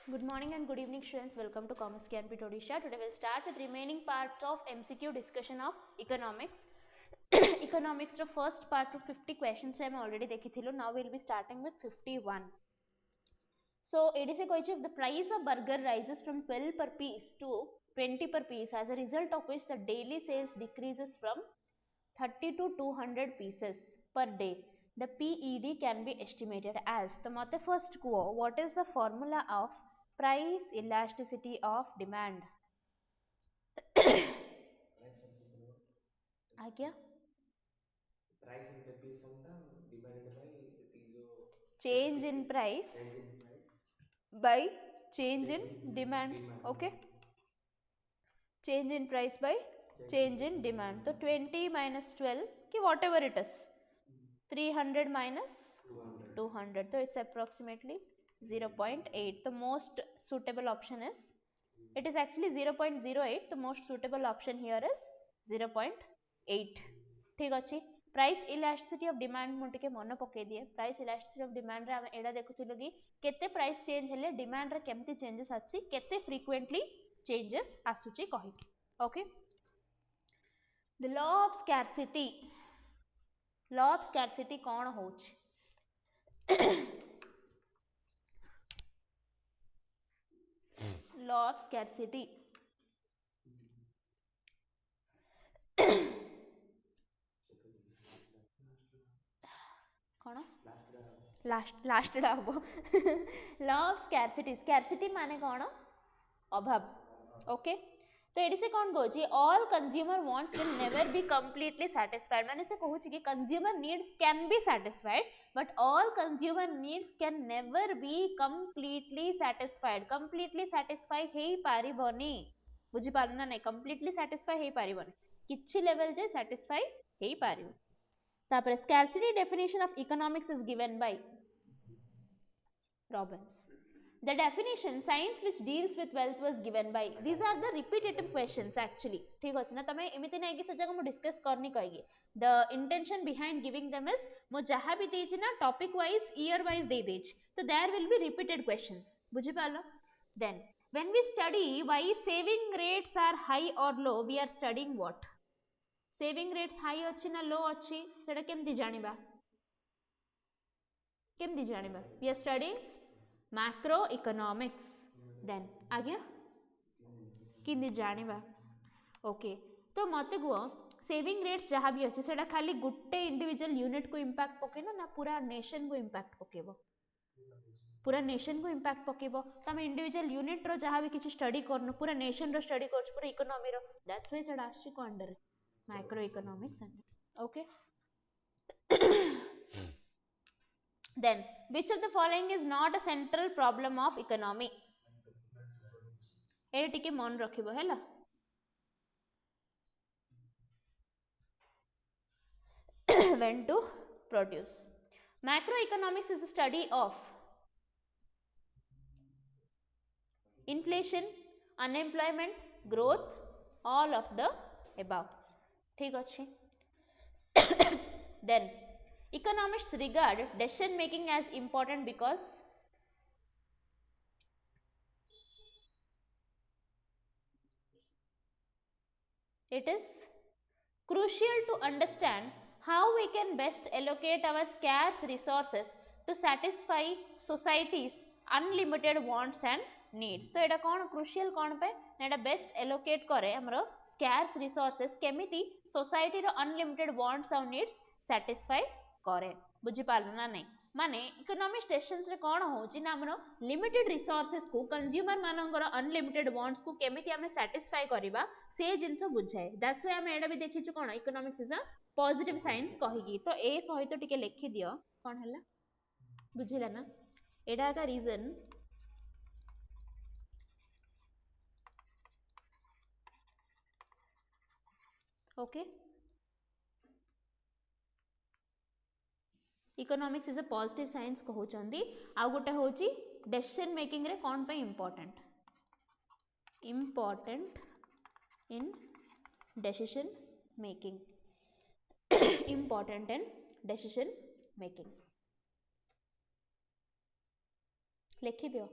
Good morning and good evening students, welcome to Commerce Canpit Odisha. Today we'll start with remaining part of MCQ discussion of economics. Economics the first part of 50 questions I already dekhithilu. Now we'll be starting with 51. So it is a question, if the price of burger rises from 12 per piece to 20 per piece, as a result of which the daily sales decreases from 30 to 200 pieces per day, the PED can be estimated as. तो मते first Kuh, what is the formula of price elasticity of demand? आज्ञा price in rupees divided by the change in price change in price by change in change in demand. demand Okay, change in price by change in demand. So 20 minus 12 ki whatever it is, 300 minus 200 200, so it's approximately 0.8. The most suitable option is, it is actually 0.08. The most suitable option here is 0.8. ठीक अच्छी. Price elasticity of demand मुझे मन पकई दिए. Price elasticity of demand रे हम एडा देखुथिलु कि केते प्राइस चेंज हेले डिमांड रे केमती चेंजेस आछि, केते फ्रीक्वेंटली चेंजेस आसुची कहि. Okay, the law of scarcity. Law of scarcity कौन होछि? लॉ ऑफ स्कैरसिटी कौन लास्ट हम लॉ ऑफ स्कैरसिटी. स्कैरसिटी माने कौन? अभाव. ओके, तो ये से कौन कहूँ, all consumer wants will never be completely satisfied. माने से कहूँ कि consumer needs can be satisfied but all consumer needs can never be completely satisfied. Completely satisfy हेई पारिबनी. बुझी पारु ना नहीं? कंप्लीटली सैटिस्फाई हेई पारिबनी, किछि लेवल जे सैटिस्फाई हेई पारिबो. तापर scarcity definition of economics is given by Robbins. The definition science which deals with wealth was given by. These are the repetitive questions actually. ठीक अछि ना? तमे एमिति नै कि से जगह मु डिस्कस करनी कहिए. The intention behind giving them is मु जहा भी देछि ना टॉपिक वाइज ईयर वाइज दे देछि, तो there will be repeated questions. बुझि पालो? Then when we study why saving rates are high or low, we are studying what? Saving rates high अच्छी ना लो अच्छी, सेटा केमती जानिबा? केमती जानिबा? We are studying macro economics. Then आगे किंदी जानिबा? ओके, तो मते गुओ सेविंग रेट्स जहाँ भी अच्छे सेटा खाली गुट्टे इंडिविजुअल यूनिट को इंपैक्ट पकेनो ना पूरा नेशन को इंपैक्ट पकेबो? पूरा नेशन को इंपैक्ट पकेबो. तो हम इंडिविजुअल यूनिट रो जहाँ भी किछि स्टडी करनो, पूरा नेशन रो स्टडी करछ, पूरा इकोनॉमी रो, दैट्स व्हाई सेटा आछि को under macroeconomics and okay. Then which of the following is not a central problem of economy? ए टिके मन रखिबो हैला. When to produce. Macroeconomics is the study of inflation, unemployment, growth, all of the above. ठीक अछि. Then economists regard decision making as important because it is crucial to understand how we can best allocate our scarce resources to satisfy society's unlimited wants and needs. तो एटा कौन crucial कौन पे? एटा best allocate करे हमरो scarce resources केमिति society रो unlimited wants और needs satisfy करे. बुझी पालु ना नहीं? माने इकोनॉमिक स्टेशंस रे कोन होची ना हमरो लिमिटेड रिसोर्सेस को कंज्यूमर मानकर अनलिमिटेड वांट्स को केमिति हमें सैटिस्फाई करिबा से जिंस बुझाए. दैट्स व्हाई हम एडा भी देखिछु कोन economics is a positive science कहिगी. तो ए सहित टिके लिखि दियो कोन हला, बुझिला ना? एडा का reason okay. Economics is a positive science कहउचंदी. आ गोटे होची डिसीजन मेकिंग रे कोन पे important in decision making. Important in decision making. लिखि दियो.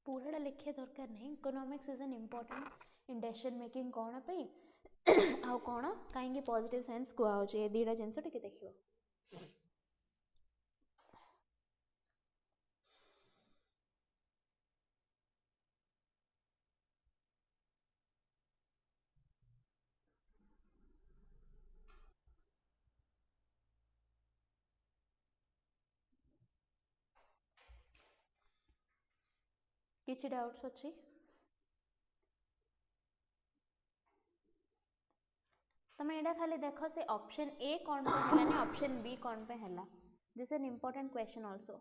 पूराटा लिखिया दरकार नहीं. Economics is an important in decision making कौन पे आउ कौन कहीं पॉजिटिव सेंस कहूँ ये दुटा जिनस टिके देखियो. किसी डाउट्स अच्छी तुम यहाँ खाली देख से ऑप्शन ए कौन पे है ऑप्शन बी कौन पे है. This an important question also.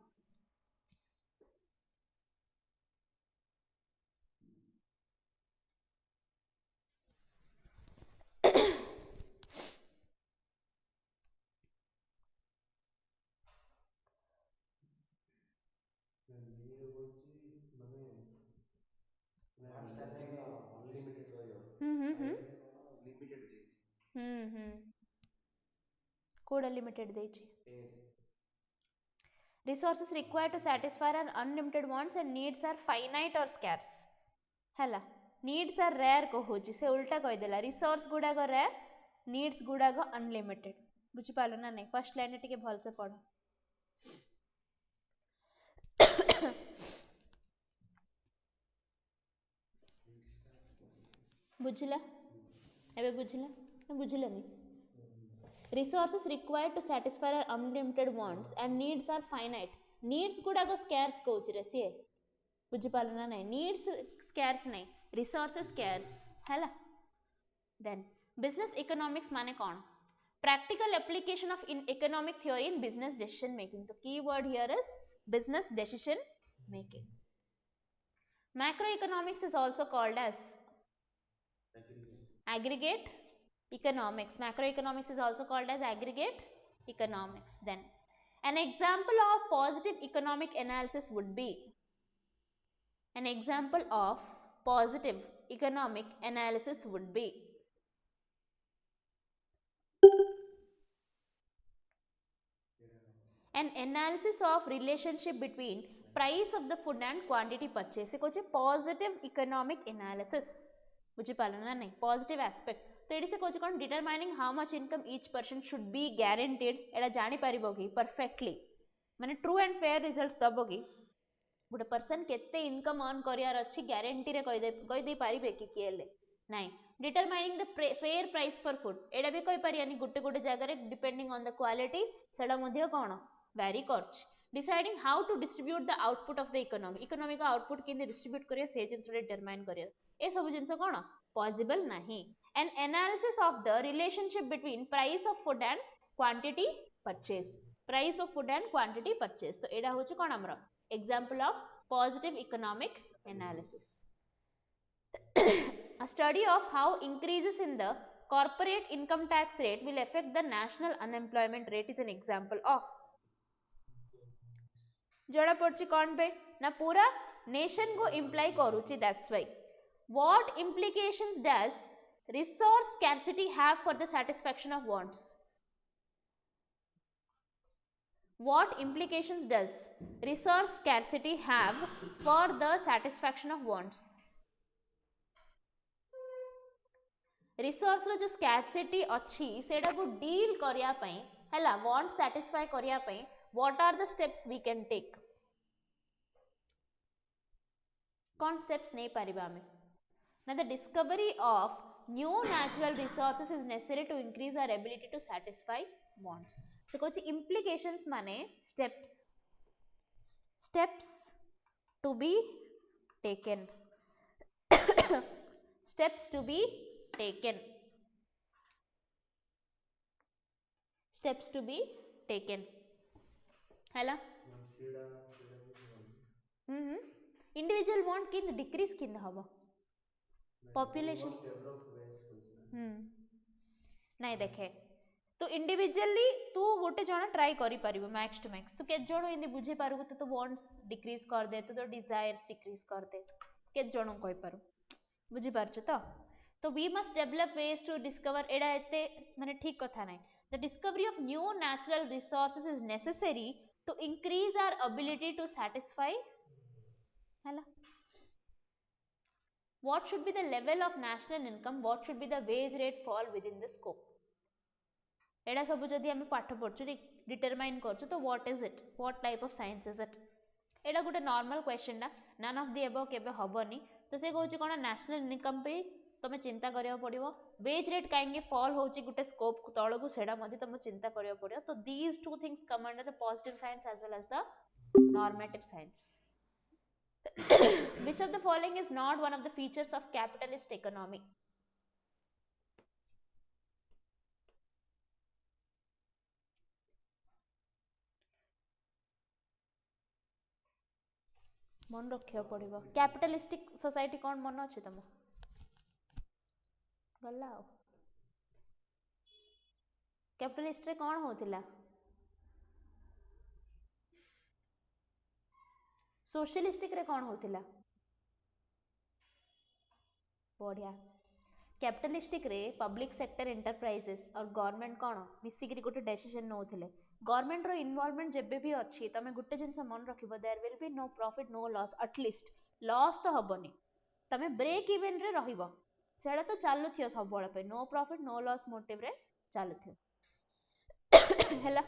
Unlimited ରହିବ ଲିମିଟେଡ ଦେଇଛି कोड़ा लिमिटेड देछि. Resources required to satisfy our unlimited wants and needs are finite or scarce. हैला needs are rare कहूची से उल्टा कह देला. resource गुड़ा को rare needs गुड़ा को unlimited. बुझी पालो ना नहीं. फर्स्ट लाइन टिके भल से पढ़ो. बुझिला एबे बुझिला बुझिलनी. Resources required to satisfy our unlimited wants and needs are finite. Needs गुड़ा को scarce कहूची रे सिए. बुझी पालो ना नहीं. needs scarce नहीं, resources scarce हैला. Then business economics माने कौन? Practical application of in economic theory in business decision making. तो key word here is business decision making. Macroeconomics is also called as aggregate economics. Macroeconomics is also called as aggregate economics. Then an example of positive economic analysis would be an example of positive economic analysis would be an analysis of relationship between price of the food and quantity purchase. Koche positive economic analysis. बुझी पालो ना नहीं. positive aspect. तो ये से कोचे कौन determining how much income each person should be guaranteed. एड़ा जानी परिबोगी perfectly. माने true and fair results दबोगी. गोटे पर्सन केते इनकम अर्न करियार अछि ग्यारंटी रे कहि दे पारिबे कि केले नाही. Determining the fair price for food एडा भी कहि पारियानी. गोटे गोटे जगह रे डिपेंडिंग ऑन द क्वालिटी सेडा मध्ये कोन वैरी करछ. Deciding how to distribute the output of the economy का आउटपुट किने डिस्ट्रीब्यूट करिया से जिंस डिटरमाइन करिया ए सब जिंस कोन पॉसिबल नाही. An analysis of the relationship between price of food and quantity purchased. Price of food and quantity purchase. तो एडा होची कोन हमर example of positive economic analysis. A study of how increases in the corporate income tax rate will affect the national unemployment rate is an example of. जड़ा पड़ची कौन पे ना पूरा nation को इम्प्लाई करूची. That's why. What implications does resource scarcity have for the satisfaction of wants? What implications does resource scarcity have for the satisfaction of wants? Resource रो जो scarcity अच्छी सेटा को deal करिया पई हैला want satisfy करिया पई what are the steps we can take? कौन steps नहीं परिबा में ना. the discovery of new natural resources is necessary to increase our ability to satisfy wants. से कुछ implications माने steps to be taken. steps to be taken. steps to be taken हैला. individual want किंद decrease किंद हवा population नहीं देखे तो individually तू गोटे जण ट्राई करि परिबो मैक्स टू मैक्स. तो के जण इने बुझे पारबो तो वांट्स डिक्रीज कर दे तो डिजायर्स डिक्रीज कर दे के जण कहि पारु. बुझी पारछ तो we must develop ways to discover एडा एते माने ठीक कथा नै. The discovery of new natural resources is necessary to increase our ability to satisfy हैला. what should be the level of national income, what should be the wage rate fall within the scope. एडा सब जदि आम पाठ पढ़ु determine करछु तो what is it, what type of science is it, एडा गोटे नॉर्मल क्वेश्चन ना, नन ऑफ द अबव केबे हबनी. तो से कहूँ कौन नेशनल इनकम पे तुम चिंता करिया पड़िबो, वेज रेट कहीं फॉल होची गोटे स्कोप तल को सेडा मध्ये तुम चिंता करिया पड़िबो. तो these two things come under the positive science as well as the normative science. Which of the following is not one of the features of capitalist economy? मन रखा पड़ो. कैपिटलिस्टिक सोसाइटी कौन मन अच्छे तुम गला कैपिटलिस्ट रे कौन होतिला, सोशलिस्टिक रे कौन होतिला. बढ़िया. कैपिटलिस्टिक रे पब्लिक सेक्टर एंटरप्राइजेस और गवर्नमेंट कौन मिसिक गोटे डिसीजन नौथिले. गवर्नमेंट रो इन्वॉल्वमेंट जेबे भी अच्छी तुम गोटे जिनस मन रखिबो, there will be no profit no loss. At least loss तो हबनी, तुम ब्रेक इवन रे रहिबो, सेडा तो चालू थियो सब बळे पे. No profit no loss motive रे चालू थियो. हैला.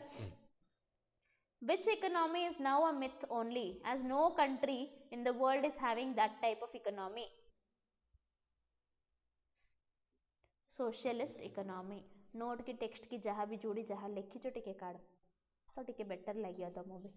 Which economy is now a myth only, as no country in the world is having that type of economy? Socialist economy. Note की टेक्स्ट की जहाँ भी जोड़ी जहाँ लिखी चो टिके काढ़ तो टिके बेटर लगे तुमको भी.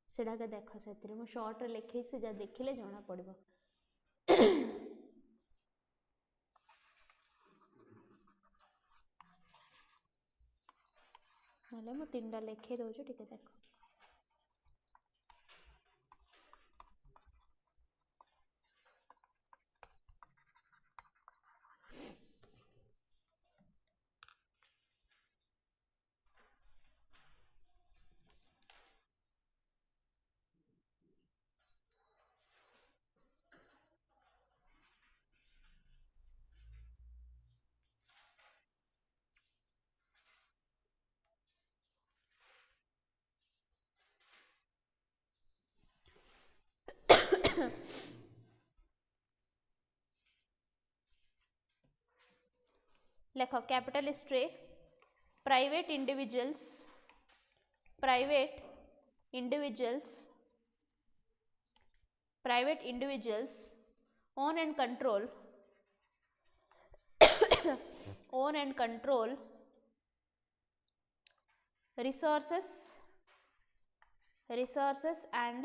सेटा के देख से मु शॉर्ट रे लिखे से जा देखिले जना पड़िबो. नले मु तीनटा लिखे दउछु ठीक है. देखो लेखो कैपिटलिस्ट रे private individuals own and control resources and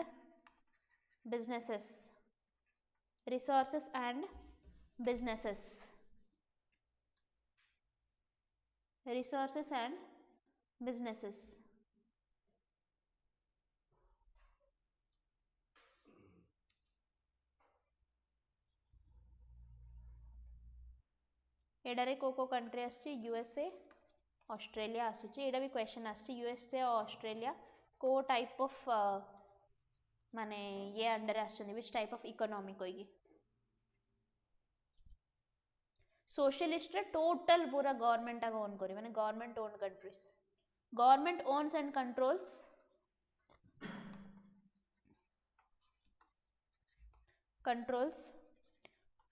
businesses. एडारे को कंट्री आसी यूएसए ऑस्ट्रेलिया आसुची. एडा भी क्वेश्चन आसी यूएसए और ऑस्ट्रेलिया को टाइप ऑफ माने ये अंडर आछन विच टाइप ऑफ इकोनॉमी कोई. सोशलिस्ट रे टोटल पूरा गवर्नमेंट आगे ओन करी, माने government own countries. Government owns and controls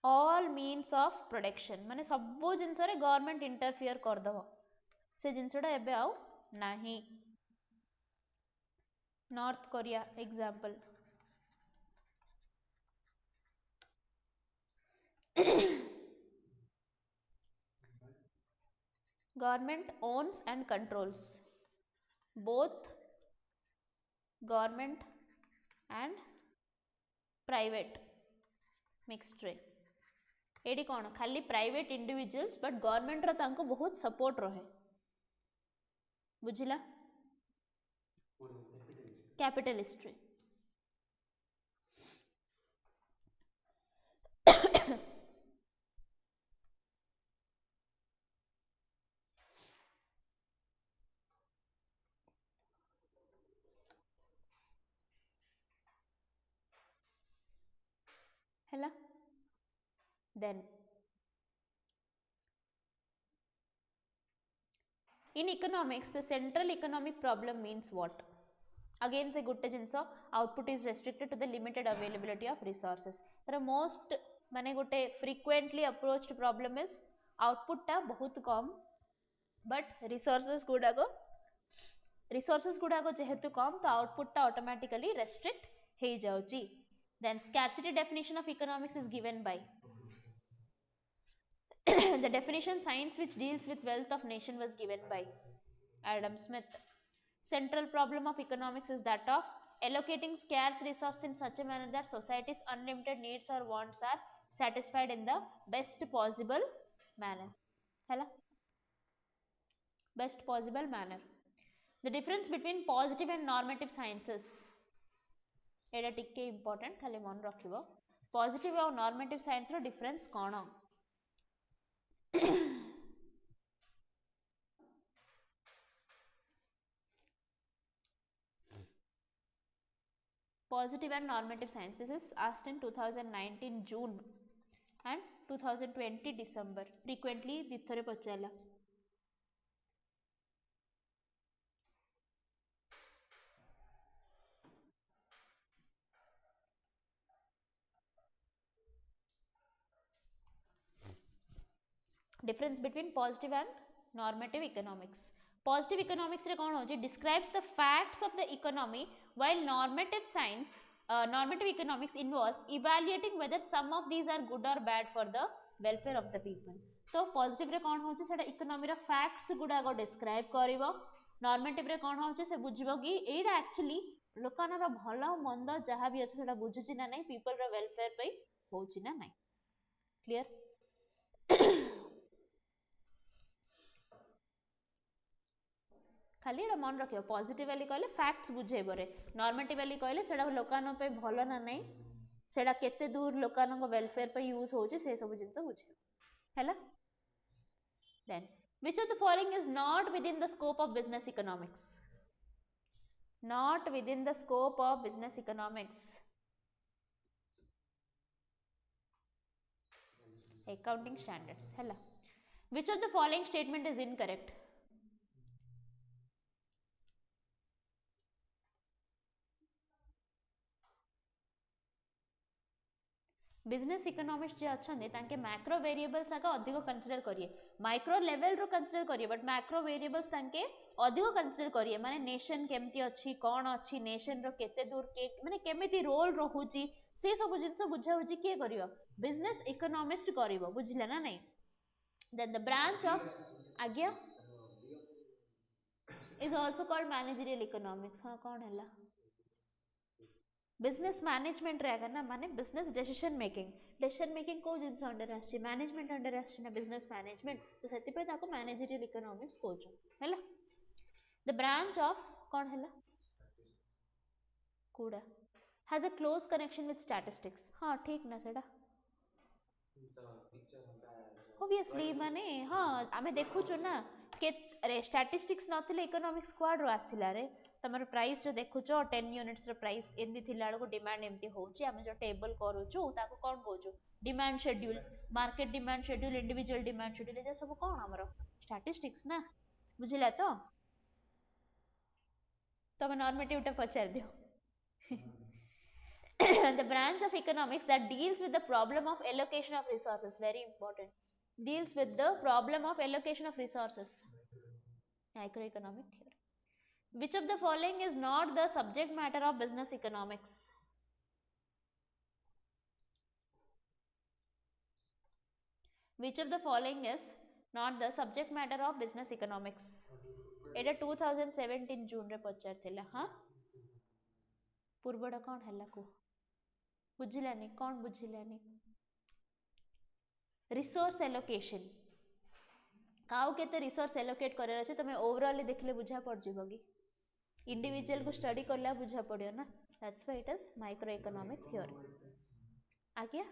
all means of production. माने सबो जिनस रे गवर्नमेंट इंटरफियर कर दबो, से जिनसडा एबे आउ नाही. North Korea example. government owns and controls, both government and private mixed रे. एडी कौन खाली प्राइवेट इंडिविजुअल्स बट गवर्नमेंट रो तांको बहुत सपोर्ट रहे. बुझिला. कैपिटल हिस्ट्री है then in economics the central economic problem means what again se gutte jinso output is restricted to the limited availability of resources the most mane gutte frequently approached problem is output ta bahut kam but resources gudago jehetu kam to output ta automatically restrict hei jauchi then scarcity definition of economics is given by the definition science which deals with wealth of nation was given by Adam Smith. Central problem of economics is that of allocating scarce resources in such a manner that society's unlimited needs or wants are satisfied in the best possible manner. Hello? Best possible manner. The difference between positive and normative sciences. It is important. Khali mon rakhibo. Positive और normative science रो difference कौन? Positive and normative science. This is asked in 2019 June and 2020 December. Frequently dithore pachala. Difference between positive and normative economics. Positive economics रे कौन होची describes the facts of the economy while normative economics involves evaluating whether some of these are good or bad for the welfare of the people. तो positive रे कौन होची सेटा economy रा facts गुडा को describe करिवो normative रे कौन होची से बुझिबो कि एटा actually लोकानर भल मंद जहाँ भी अछि सेटा बुझुची ना नहीं people रा welfare पे होची ना नहीं clear खाली एटा मन रखियो पॉजिटिवली कहले फैक्ट्स बुझेबरे नॉर्मेटिवली कहले सेटा लोकानो पे भलो ना नहीं सेटा केते दूर लोकानो को वेलफेयर पे यूज होचे से सब जिंस बुझे हैला then which of the following is not within the scope of business economics not within the scope of business economics accounting standards हैला which of the following statement is incorrect business economist जे अच्छे तांके macro variables आका अधिक consider करिए micro level रो consider करिए but macro variables तांके अधिक कंसीडर करिए माने नेशन केमती अछि कोन अछि नेशन रो केते दूर के माने केमिति रोल रहुची से सब जिंस बुझा बुझी के करियो बिजनेस इकोनॉमिस्ट करिवो बुझिले ना नहीं देन द ब्रांच ऑफ आज्ञा is also called managerial economics हां कोन हला बिजनेस मैनेजमेंट रहेगा ना माने बिजनेस डिसीजन मेकिंग को जिंस अंडर आसी मैनेजमेंट अंडर आसी ना बिजनेस मैनेजमेंट तो सेति पे ताको मैनेजरियल इकोनॉमिक्स कोचो हैला द ब्रांच ऑफ कोन हैला कोडा has a close connection with statistics हां ठीक ना सेडा ऑब्वियसली माने हां आमे देखु छु ना के रे स्टैटिस्टिक्स नथिले इकोनॉमिक्स क्वाड रो आसिला रे तमर प्राइस जो देखु छो 10 यूनिट्स रो प्राइस एंदी थिला को डिमांड एमती होची आमे जो टेबल करू छु ताको कोन कहू demand schedule market demand schedule individual demand schedule जे सब कोन हमरो स्टैटिस्टिक्स ना बुझिला तो तमे नॉर्मेटिव टा पचार दियो the branch of economics that deals with the problem of allocation of resources very important deals with the problem of allocation of resources microeconomic theory which of the following is not the subject matter of business economics which of the following is not the subject matter of business economics एटा 2017 जून रे पचार थिला हां पूर्वडा कोन हल्ला को बुझिलानी कोन बुझिलानी resource allocation cow केते resource allocate करे अछि तमे overall देखले बुझा पड़ जिवो कि इंडिविजुअल को स्टडी करला बुझा पड़ियो ना, that's why it is micro economic theory. आज्ञा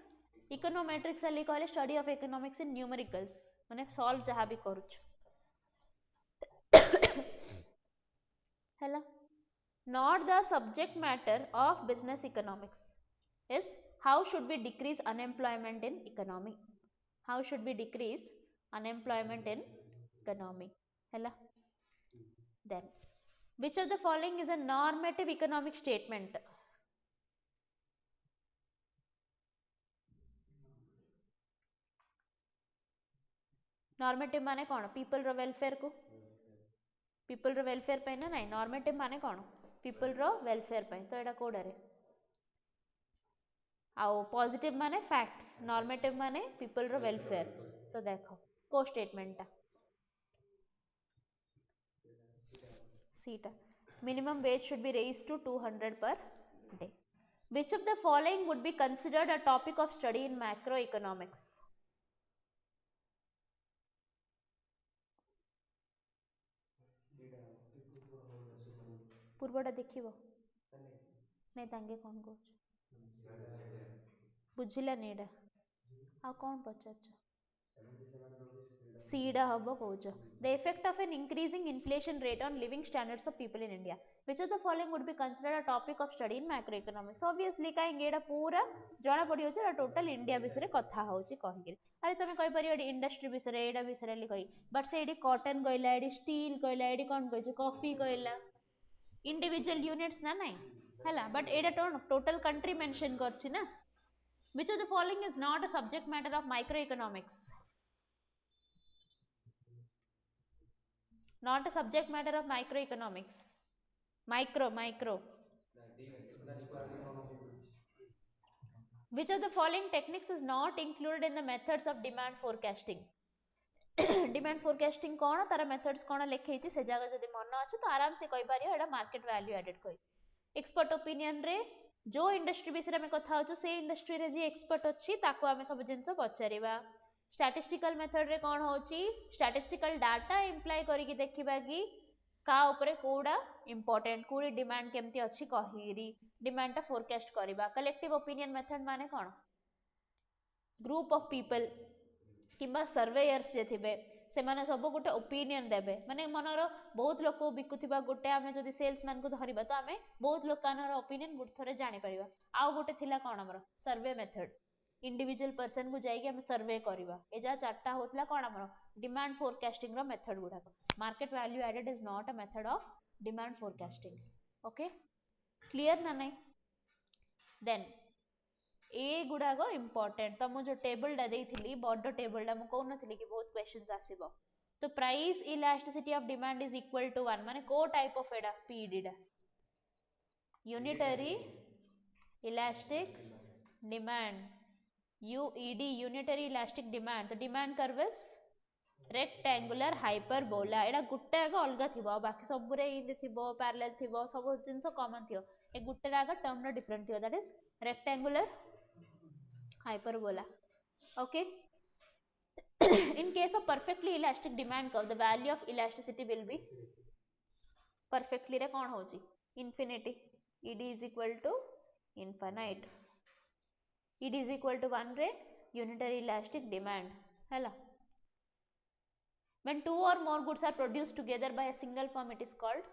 इकोनोमेट्रिक्स वाली कहले study of economics in numericals माने सॉल्व जहाँ भी करूछ हैला। Not the subject matter of business economics is how should we decrease unemployment in economy, how should we decrease unemployment in economy हैला। Then which of the following is a normative economic statement? Normative माने कौन? People रो welfare को, people रो welfare पे ना नहीं, normative माने कौन? पीपल रो वेलफेयर पे, तो एटा कोडा रे आउ पॉजिटिव माने फैक्ट्स, नॉर्मेटिव माने पीपल रो वेलफेयर। तो देखो को स्टेटमेंट सीटा minimum wage should be raised to 200 per day. Which of the following would be considered a topic of study in macroeconomics? पूर्वटा देखिबो नहीं तांगे कौन कहूँ बुझिला नेडा आ कौन पचाच सीडा हबो कहूच the effect of an increasing inflation rate on living standards of people in India which of the following would be considered a topic of study in macro economics obviously काहे एडा पूरा जाना पड़ियो जे टोटल इंडिया विषय कथा होची कहि अरे तुम कहि परियो इंडस्ट्री विषय एडा विषय कहि बट से एडी कॉटन कहला एडी स्टील कहला एडी कोन कहै कॉफी कहला इंडिविजुअल यूनिट्स ना नहीं हैला बट एडा टोटल कंट्री मेंशन करछि ना। Which of the following is not a subject matter of microeconomics? Not a subject matter of microeconomics. Micro. Which of the following techniques is not included in the methods of demand forecasting? Demand forecasting कौन तार methods कौन लिखे से जगह जब मन अच्छे तो आराम से कही पार एटा मार्केट वैल्यू एडेड कही एक्सपर्ट ओपिनियन रे जो इंडस्ट्री विषय में कथा हो से इंडस्ट्री रे जी एक्सपर्ट अच्छी ताको आमे सब जिंस पचारिबा। स्टैटिस्टिकल मेथड रे कौन होची स्टैटिस्टिकल डाटा इम्प्लाई करिक देखिबा कि का ऊपर कोडा इंपोर्टेंट कोडी डिमांड केमती अच्छी कहिरी डिमांड ता फोरकास्ट करबा। कलेक्टिव ओपिनियन मेथड माने कौन ग्रुप ऑफ पीपल किंबा सर्वेयर्स जे थिबे से माने सब गोटे ओपिनियन देबे माने मनर बहुत लोक बिकुथिबा गोटे आमे जदि सेल्समैन को धरिबा तो आमे बहुत लोकानर ओपिनियन गुड थरे जानि परिबा। आ गोटे थिला कोन हमर सर्वे मेथड इंडिविजुअल पर्सन को जाई कि आमे सर्वे करबा ए जा चारटा होतला कोन हमर डिमांड फोरकास्टिंग रो मेथड गुडा market value added is not a method of demand forecasting. Okay clear ना नहीं देन ए गुड़ाक इंपोर्टेंट तो मुझे टेबल देइथिली बड़ टेबल मु कहू नथिली कि बहुत क्वेश्चंस आसीबो तो price elasticity of demand is equal to 1 माने को टाइप ऑफ एडा पीडी डा unitary elastic demand UED unitary elastic demand तो demand curve is rectangular hyperbola एडा गुट्टा आग अलगा थिबो बाकी सब रे इन थिबो पैरेलल थिबो सब जिंस कॉमन थियो ए गुट्टा आग टर्म रो डिफरेंट थियो that is rectangular hyperbola. Okay. In case of perfectly elastic demand curve, the value of elasticity will be perfectly रे कौन होची infinity. ED is equal to infinite. ED is equal to 1 रे unitary elastic demand. हैला. When two or more goods are produced together by a single firm, it is called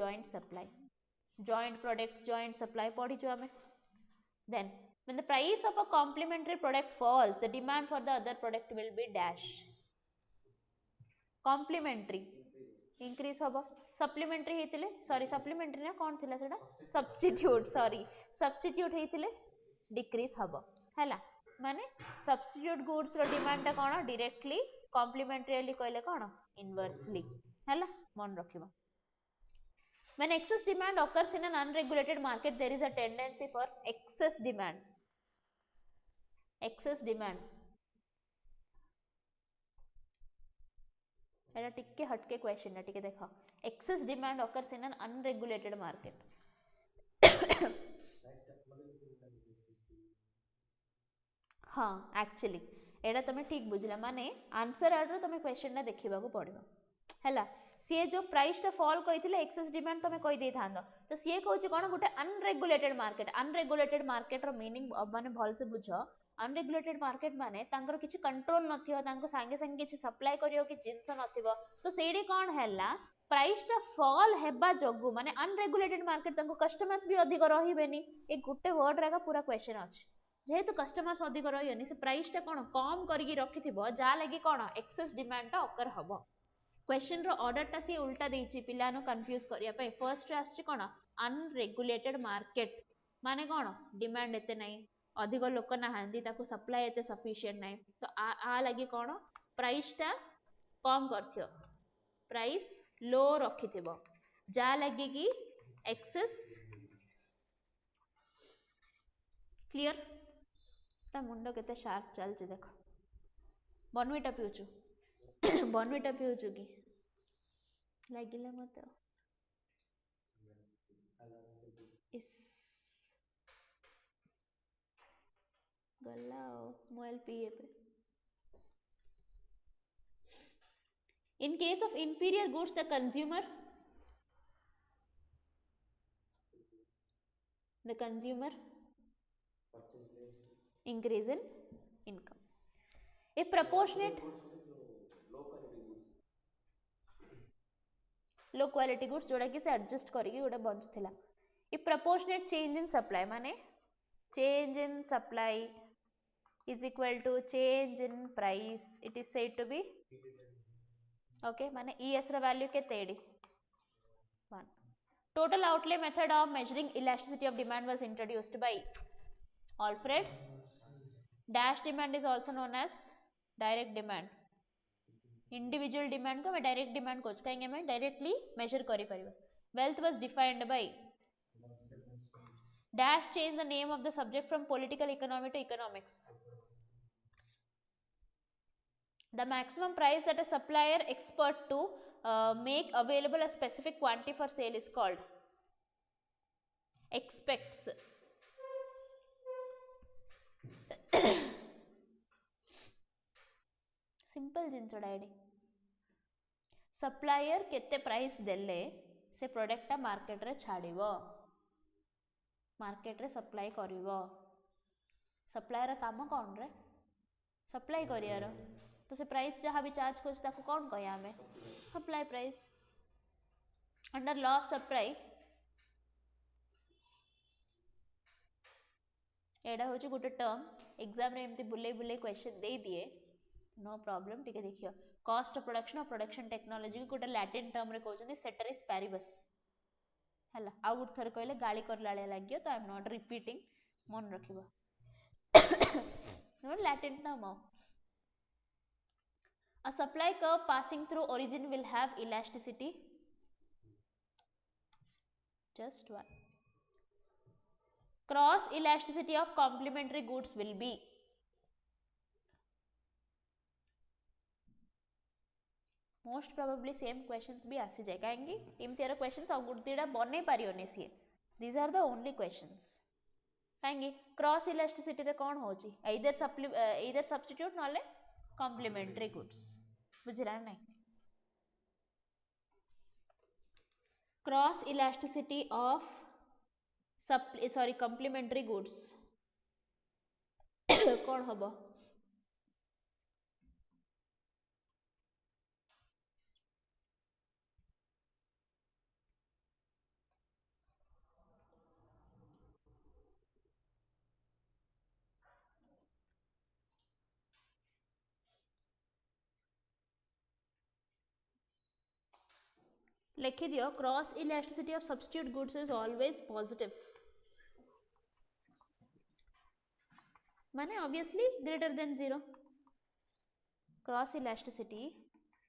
joint supply. Joint products, joint supply. पढ़ी जो हमें. Then, when the price of a complementary product falls, the demand for the other product will be dash. Complementary increase hobo. Supplementary हेतिले sorry supplementary ना कौन थिला सेटा substitute sorry substitute हेतिले decrease hobo हैला माने substitute goods रो demand टा कौन directly complementary कहले कौन inversely हैला मन रखिबा। When excess demand occurs in an unregulated market, there is a tendency for excess demand. Excess demand. एटा टिके हटके क्वेश्चन है टिके देखा excess demand occurs in an unregulated market. हाँ एक्चुअली एटा तमे ठीक बुझला माने आंसर आडर तमे क्वेश्चन ना देखिबा को पड़िबो हैला सी जो प्राइस टा फॉल कही एक्सेस डिमांड तुम कही था तो सी कौन कौन गोटे अनरेगुलेटेड मार्केट रो मीनिंग माने भल से बुझ अनरेगुलेटेड मार्केट माने तांकर किछि कंट्रोल नथियो तांको संगे संगे किछि सप्लाई करियो कि जिंस नथिबो तो सेडी कोन हैला प्राइस टा फॉल हेबा जोगु माने अनरेगुलेटेड मार्केट तांको कस्टमर्स भी अधिक रहिबेनी ए गुटे वर्ड रा पूरा क्वेश्चन अछि जेहेतु कस्टमर्स अधिक रहियोनी से प्राइस टा कोन कम करके रखिथिबो जा लगी कोन एक्सेस डिमांड टा ओकर हबो क्वेश्चन रो ऑर्डर टा सी उल्टा देछि पिलानो कंफ्यूज करिया पय फर्स्ट आछि कोन अनरेगुलेटेड मार्केट माने कोन डिमांड एते नै अधिक लोक नाहांती ताको सप्लाई एते सफिशिएंट नै तो आ लगी कोन प्राइस टा कम करथियो प्राइस लो रखिथिबो जा लगी कि एक्सेस क्लियर ता मुंडो केते शार्प चलछि देखो बनवीटा पिउछु बनवीटा पिउछु कि लागिला मते इस गला मोबाइल पिए पे in case of inferior goods the consumer increase in income if proportionate low quality goods जोड़ा कि से एडजस्ट करके गोटे बंचुला if proportionate change in supply माने change in supply is equal to change in price it is said to be okay माने ES रा value केते AD 1 total outlay method of measuring elasticity of demand was introduced by Alfred dash demand is also known as direct demand individual demand को मैं direct demand को कहेंगे मैं directly measure करी परिबा wealth was defined by dash change the name of the subject from political economy to economics the maximum price that a supplier expert to make available a specific quantity for sale is called expects simple जिनसडा एडी supplier केते price देले से product टा market रे छाड़िबो market रे supply करिवो सप्लायर काम कोन रे सप्लाई करियार तो से प्राइस जहाँ भी चार्ज कर ताको कौन कहे हमें supply price under law of supply एडा होची गोटे टर्म एग्जाम रे एमती बुले बुले क्वेश्चन दे दिए नो प्रॉब्लम ठीक है देखियो कॉस्ट ऑफ प्रोडक्शन और प्रोडक्शन टेक्नोलॉजी को गोटे लैटिन टर्म रे कहउछन सेटरिस पैरिबस हला आ गुट थर कहले गाली करलाळे लागियो तो आई एम नॉट रिपीटिंग मन रखिबो no Latin term a supply curve passing through origin will have elasticity just one cross elasticity of complementary goods will be most probably same questions भी आसी जाए कहेंगे इमती रे क्वेश्चंस आ गुडतीडा बने पारियोनी सी these are the only questions कहेंगे cross elasticity रे कोन होची either substitute नले complementary goods बुझला नहीं cross elasticity of complementary goods कौन हबो लिखि दियो cross elasticity of substitute goods is always positive माने obviously greater than 0 cross elasticity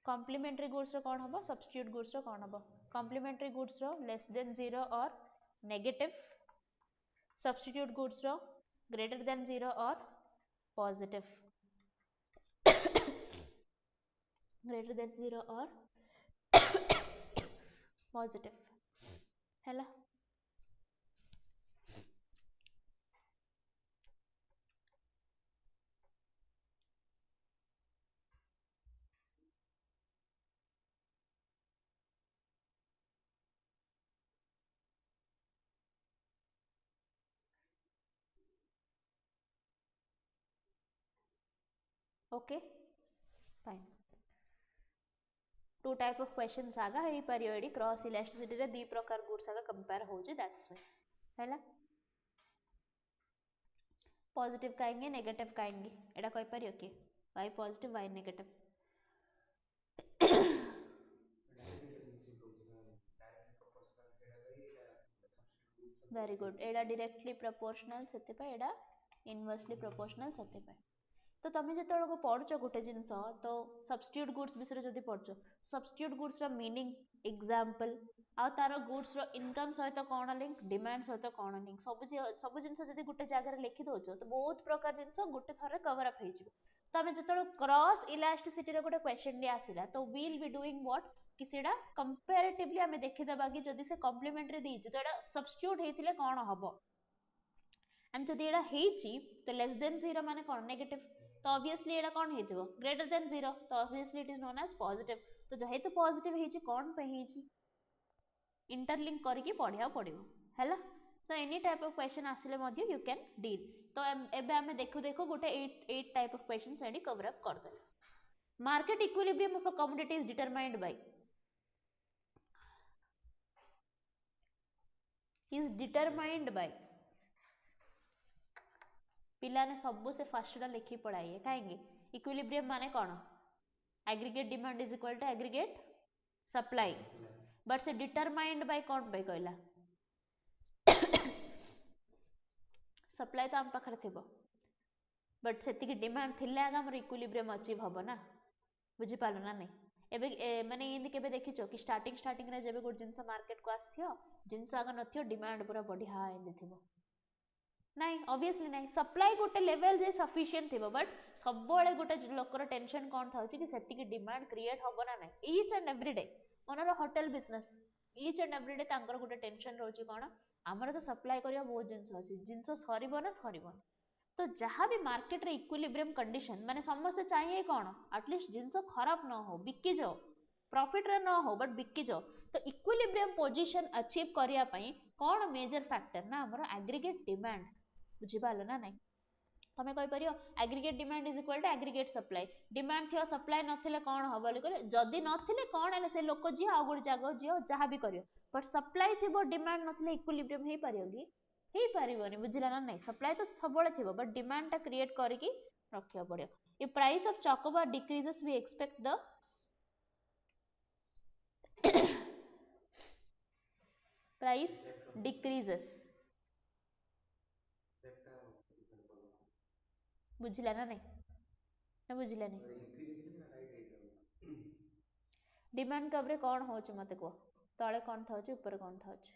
complementary goods रो कोन हबो सब्स्टिट्यूट गुड्स रो कोन हबो कॉम्प्लीमेंट्री गुड्स रो लेस देन 0 और नेगेटिव सब्स्टिट्यूट गुड्स रो ग्रेटर देन 0 और पॉजिटिव ग्रेटर देन 0 और पॉजिटिव हैला okay fine two type of questions आगा हे परियो एडी क्रॉस इलास्टिसिटी रे दी प्रकार गुड्स आगा कंपेयर होउची दैट्स व्हाई हैला पॉजिटिव कहेंगे नेगेटिव कहेंगे एडा कहि परियो कि why positive why negative very good एडा डायरेक्टली प्रोपोर्शनल सेते पे एडा इनवर्सली प्रोपोर्शनल सेते पे तो तुम जो पढ़ुच गोटे जिनस तो सब्स्टिट्यूट गुड्स विषय जब पढ़ुच सब्स्टिट्यूट गुड्स मीनिंग एग्जांपल आ तार गुड्स इनकम सहित कौन लिंक डिमांड सहित कौन लिंक सब जिन जब गोटे जगह लिखि दौच तो बहुत प्रकार जिन गोटे थर कवर अप हो तो आम जो क्रॉस इलास्टिसिटी गोटे क्वेश्चन टी आसला तो विल बी डूइंग व्हाट कि सेटा कंपैरेटिवली आम देखिदेबा कि जदि से कॉम्प्लीमेंटरी देछि तो एटा सब्स्टिट्यूट हेतिले कोन हबो एंड जदि एटा हेछि तो लेस देन 0 माने कोन नेगेटिव तो ऑब्वियसली एटा कोन हेतिबो ग्रेटर देन 0 तो obviously it is known as positive तो जेहेतु पॉजिटिव हेछि कोन पे हेछि इंटरलिंक करके पढ़िया पड़िबो हैला तो एनी टाइप ऑफ क्वेश्चन आसिले मध्य यू कैन डील तो एबे आमे देखु देखु गोटे 8 टाइप ऑफ क्वेश्चन एडी कवर अप कर दे market equilibrium of a commodity is determined by is determined by पिला ने सबू से फर्स्टा लिखी पढ़ाइए कहीं इक्विलिब्रियम माने कौन aggregate demand is equal to aggregate supply but से डिटरमाइंड बाय कौन बाय कहला सप्लाई तो आम पाखरे थिबो बट सेतिकी डिमांड थिले आगा हमर इक्विलिब्रियम अचीव हबो ना बुझी पालो ना नहीं एबे माने इन्दी केबे देखिचो कि स्टार्टिंग रे जेबे गुड जिंस मार्केट को आस्थियो जिंस आगा नथियो डिमांड पूरा बढ़िया इन्दी थिबो नहीं ऑब्वियसली नहीं सप्लाई गोटे लेवल जे सफिशिएंट थिबो बट सब बळे गोटे लोकर टेंशन कोन थाउची कि सेतिकी डिमांड क्रिएट हबो ना नहीं each and every day owner hotel business each and every day तांकर गोटे टेंशन रहउची कोन हमर तो सप्लाई करिया बहुत जिंस अछि जिंस सरीबो ना सरीबो तो जहाँ भी मार्केट रे इक्विलिब्रियम कंडीशन माने समस्त चाहिए कौन एटलिस्ट जिनस खराब न हो बिकी जाओ प्रॉफिट रे न हो बट बिकी जाओ तो इक्विलिब्रियम पोजीशन अचीव करिया पई कौन मेजर फैक्टर ना हमर एग्रीगेट डिमांड बुझी पालो ना नहीं तमे कहि परियो aggregate demand is equal to aggregate supply demand थियो सप्लाई नथिले कोन हबो ले कहले जदी नथिले कोन हेले से लोक जी आ गुड जागो जियो जहां भी करियो बट सप्लाई थिबो डिमांड नथिले इक्विलिब्रियम हे परियोगी हे परिबोनी बुझिला ना नहीं सप्लाई तो सबले थिबो बट डिमांड ता क्रिएट करिकी रखियो पड़ियो if price of Chocobar decreases we expect the price decreases बुझिला ना नहीं ना बुझिला नहीं डिमांड कवरे कौन होची मते को तळे कौन थाउची ऊपर कौन थाउची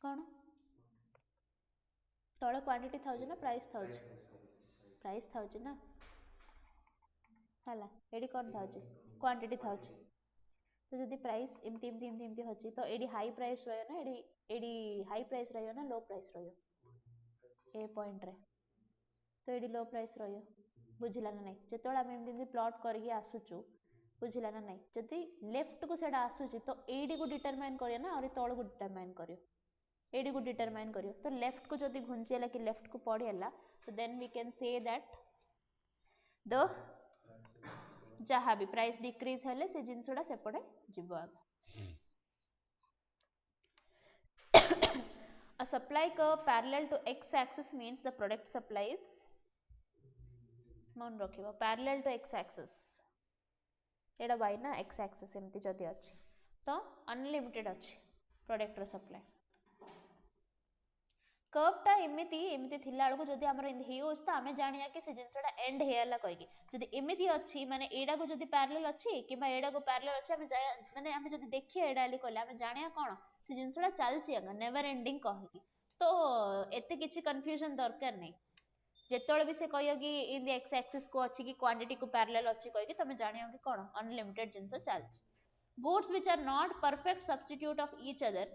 कौन तळे क्वांटिटी थाउची ना प्राइस थाउची प्राइस थाउची ना हला एडी कौन थाउची क्वांटिटी थाउची तो जदि प्राइस इमती होची तो एडी हाई प्राइस रहियो ना एडी हाई प्राइस रहियो ना लो प्राइस रहियो ए पॉइंट रे तो एडी लो प्राइस रहियो बुझिला ना नहीं जेतोळ आमे इमती प्लॉट करके आसुचु बुझिला ना नहीं जदि लेफ्ट को सेडा आसुची तो एडी को डिटरमाइन करियो ना और तळ को डिटरमाइन करियो एडी को डिटरमाइन करियो तो लेफ्ट को जदि घुंचेला कि लेफ्ट को पड़ेला तो then we can say that the जहाँ भी प्राइस डिक्रीज हेले से जिनसोडा सेपटे जिबो आगे a supply curve parallel to x axis means the product supply is मन रखिबो parallel to x axis एडा y ना x axis एमती जदी अछि तो अनलिमिटेड अछि प्रोडक्ट रो सप्लाई कर्व टा एमिति थिला बेलू जदि आमर हो तो आम जानिया कि से जिनसटा एंड हेला कहीकि जदि एमिति अच्छी माने एडा को जदि पैरेलल अच्छी कि एडा को पैरेलल अच्छी माने आम जदि देखिए एडा एली कहले आम जानिया कौन से जिनसटा चलची आगे नेवर एंडिंग कहीकि तो एते किछि कंफ्यूजन दरकार नहीं जेतोळे भी से कहियो कि इन द एक्स एक्सिस को अच्छी कि क्वांटिटी को पैरेलल अच्छी कहीकि तमे जानियो कि कौन अनलिमिटेड जिनस चलची goods which are not perfect substitute of each other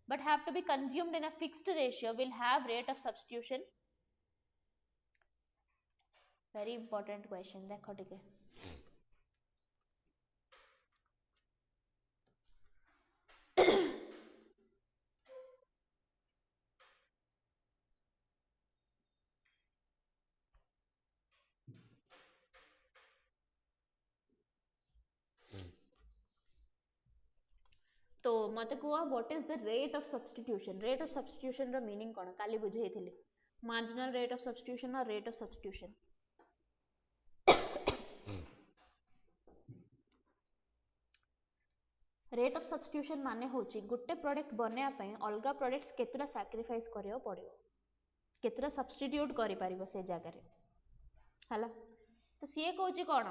but have to be consumed in a fixed ratio will have rate of substitution very important question देखो ठीक है तो मत कह what is the rate of substitution रो meaning कौन काली बुझेइथिली मार्जिनल रेट ऑफ सब्स्टिट्यूशन और rate of substitution rate of substitution माने होची गुटे प्रोडक्ट बनया पई अलगा प्रोडक्ट्स केतरा सैक्रिफाइस करियो पड़ियो केतरा सब्स्टिट्यूट करि परिबो से जगह रे हला तो सीए कहूची कौन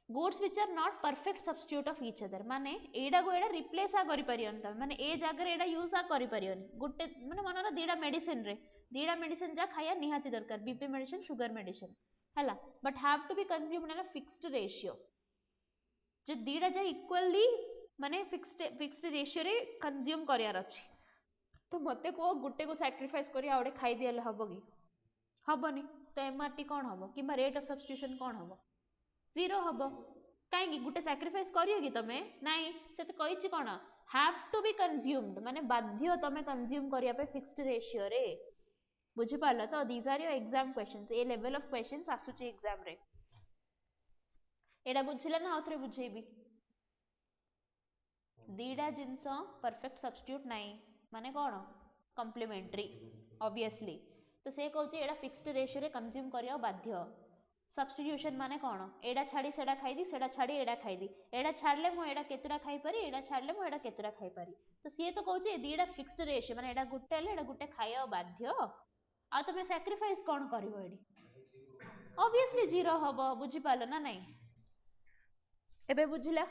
goods which are not perfect substitute of each other माने एडा को एडा रिप्लेस आ करि परियन त माने ए जगह एडा यूज आ करि परियन गुटे माने मनरा दीडा मेडिसिन जा खाया निहाती दरकार बीपी मेडिसिन शुगर मेडिसिन हला but have to be consumed in a fixed ratio जे दीडा जा इक्वली माने फिक्स्ड रेशियो रे कंज्यूम करियार अछि तो मते को गुटे को सैक्रिफाइस करी आउडे खाई दियले हबो कि हबनी तो एमआरटी कौन हम कि रेट ऑफ सब्स्टिट्यूशन कौन हम जीरो हम कहीं गोटे सैक्रिफाइस करियो कि तमे नाई से तो कहिछि कौन हैव टू बी कंज्यूम्ड माने बाध्य तमे कंज्यूम करिया पे फिक्स्ड रेशियो रे बुझि पालो तो these are your exam questions A level of questions आसुची एग्जाम रे एडा बुझिला ना आउथरे बुझेबी दीडा जिंस परफेक्ट सब्स्टिट्यूट नाई माने कौन कॉम्प्लीमेंट्री ऑब्वियसली तो से कहूँ एडा फिक्स्ड रेशियो रे कंज्यूम करिया बाध्य सब्स्टिट्यूशन माने कौन एडा छाड़ी सेडा खाईदी सेडा छाड़ी एडा खाईदी एडा छाड़ले मो एडा केतुरा खाई पारी एडा छाड़ले मो एडा केतुरा खाई पारी तो सीए तो कहूँ दीडा फिक्स्ड रेशियो माने एडा गुटे ले एडा गुटे खाया बाध्य आ तमे सैक्रिफाइस कौन करिवो एडी ऑब्वियसली जीरो हबो बुझि पालो ना नहीं एबे बुझिला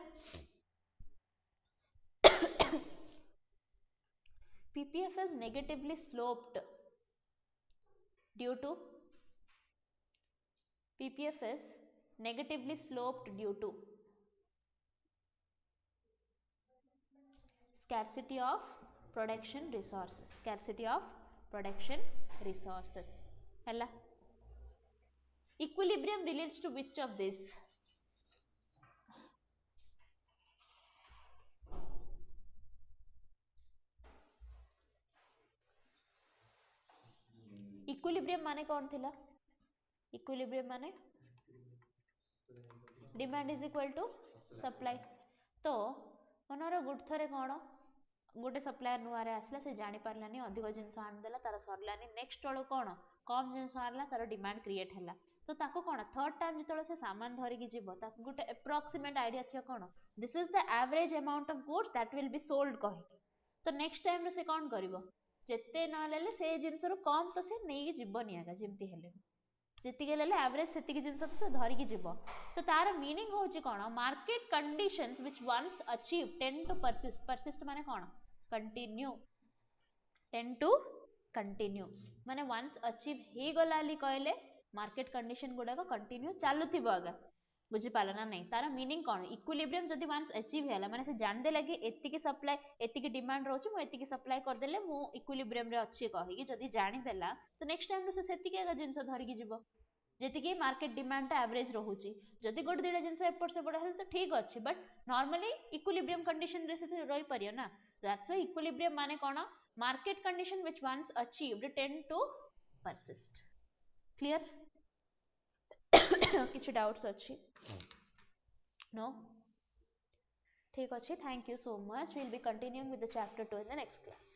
PPF is negatively sloped due to PPF is negatively sloped due to scarcity of production resources hella equilibrium relates to which of this equilibrium माने कौन थिला इक्विलिब्रियम माने demand is equal to supply तो मनर गुडथरे कौन गोटे सप्लायर नुआरे आसला से जानी पारलानी अधिक जिनस आनिदेला तार सरलानी नेक्स्ट बेलू कौन कम जिनस आनला तार डिमांड क्रिएट हैला तो ताको कौन थर्ड टाइम जो से सामान धरिकी जीव ताको गोटे एप्रोक्सीमेट आइडिया थियो कौन this is the average amount of goods that will be sold कही तो नेक्स्ट टाइम से कौन करिवो जेते न लेले से जिनस रु कम तो से नहीं जीवनी आगा जेमती हेले जेतिके लेले एवरेज सेतिके जिनस तो से धरिकी जीव तो तार मीनिंग होची कौन market conditions which once achieve tend to persist माने कौन कंटिन्यू टेंड टू कंटिन्यू माने वंस अचीव हे गलाली कहले मार्केट कंडीशन गुडा को कंटिन्यू चालुथिबो आगा बुझी पाला ना नहीं तार मीनिंग कौन इक्विलिब्रियम जदि वंस अचीव हैला माने से जान दे लगे एतिकी सप्लाई एतिकी डिमांड रहउची मो एतिकी सप्लाई कर देले मो इक्विलिब्रियम रे अछि कहि कि जदि जानि देला तो नेक्स्ट टाइम से सेतिकी एगा जिंस धरि कि जीवो जेतिकी मार्केट डिमांड ता एवरेज रहउची जदि गोट दिडा जिंस एपट से बडा हेल तो ठीक अछि बट नॉर्मली इक्विलिब्रियम कंडीशन रे से रहि परियो ना दैट्स व्हाई इक्विलिब्रियम माने कोन market condition which once achieved tend to persist clear किछि डाउट्स अछि नो ठीक अच्छे thank you so much will be continuing with the chapter 2 in the next class